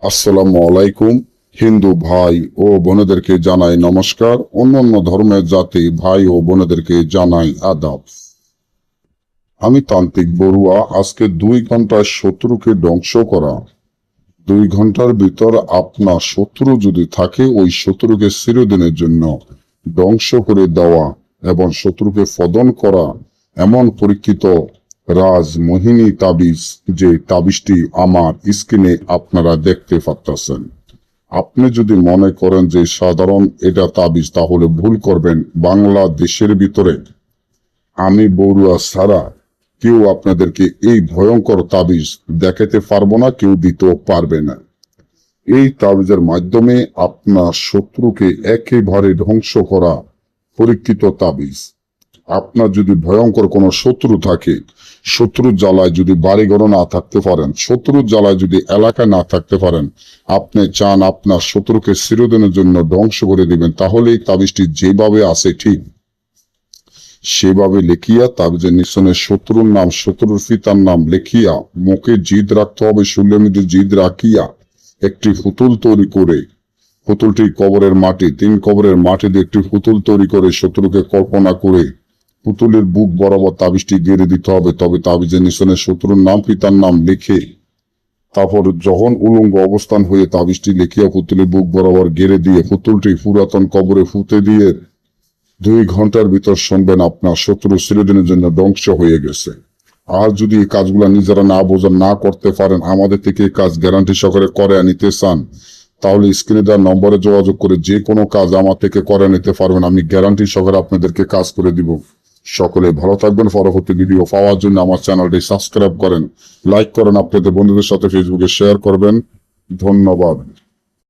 আসসালামু আলাইকুম। হিন্দু ভাই ও বোনেদেরকে জানাই নমস্কার। অন্যান্য ধর্মের জাতি ভাই ও বোনেদেরকে জানাই আদাব। আমি তান্ত্রিক বড়ুয়া। আজকে 2 ঘন্টায় শত্রুকে ধ্বংস করা। 2 ঘন্টার ভিতর আপনার শত্রু যদি থাকে, ওই শত্রুকে চিরদিনের জন্য ধ্বংস করে দেওয়া এবং শত্রুকে ফদন করা, এমন পরীক্ষিত রাজমোহিনী তাবিজ, যে তাবিজটি আমার স্ক্রিনে আপনারা দেখতে পাচ্ছেন। আপনি যদি মনে করেন যে সাধারণ এটা তাবিজ, তাহলে ভুল করবেন। বাংলাদেশের ভিতরে আমি বড়ুয়া ছাড়া কেউ আপনাদেরকে এই ভয়ঙ্কর তাবিজ দেখাতে পারবো না, কেউ দিতেও পারবে না। এই তাবিজের মাধ্যমে আপনার শত্রুকে একেবারে ধ্বংস করা পরীক্ষিত তাবিজ। আপনার যদি ভয়ঙ্কর কোনো শত্রু থাকে, শত্রুর জ্বালায় যদি বাড়িঘর না থাকতে পারেন, শত্রুর জ্বালায় যদি এলাকায় না থাকতে পারেন, আপনি চান আপনার শত্রুকে চিরদিনের জন্য ধ্বংস করে দিবেন, তাহলে এই তাবিজটি যেভাবে আছে ঠিক সেভাবে লিখিয়া তাবিজের নিশানে শত্রুর নাম, শত্রুর পিতার নাম লিখিয়া মুখে জিদ রাখতে হবে। শরীরের মধ্যে জিদ রাখিয়া একটি পুতুল তৈরি করে, পুতুলটি কবরের মাটি, 3 কবরের মাটি দিয়ে একটি পুতুল তৈরি করে শত্রুকে কল্পনা করে পুতুলের বুক বরাবর তাবিজটি গেড়ে দিতে হবে। তবে তাবিজের নিশানে শত্রুর নাম, পিতার নাম লিখে তারপর যখন উলঙ্গ অবস্থান হয়ে তাবিজটি লিখিয়া পুতুলের বুক বরাবর গেড়ে দিয়ে পুতুলটি পুরাতন কবরে ফুতে দিয়ে 2 ঘন্টার ভিতর শুনবেন আপনার শত্রু চিরদিনের জন্য ধ্বংস হয়ে গেছে। আর যদি এই কাজগুলা নিজেরা না বোঝেন, না করতে পারেন, আমাদের থেকে এই কাজ গ্যারান্টি সহকারে করে নিতে চান, তাহলে স্ক্রিনে দেওয়া নম্বরে যোগাযোগ করে যে কোনো কাজ আমার থেকে করে নিতে পারবেন। আমি গ্যারান্টি সহকারে আপনাদেরকে কাজ করে দিব। সকলে ভালো থাকবেন। পরবর্তী ভিডিও পাওয়ার জন্য আমার চ্যানেলটি সাবস্ক্রাইব করেন, লাইক করেন, আপনাদের বন্ধুদের সাথে ফেসবুকে শেয়ার করবেন। ধন্যবাদ।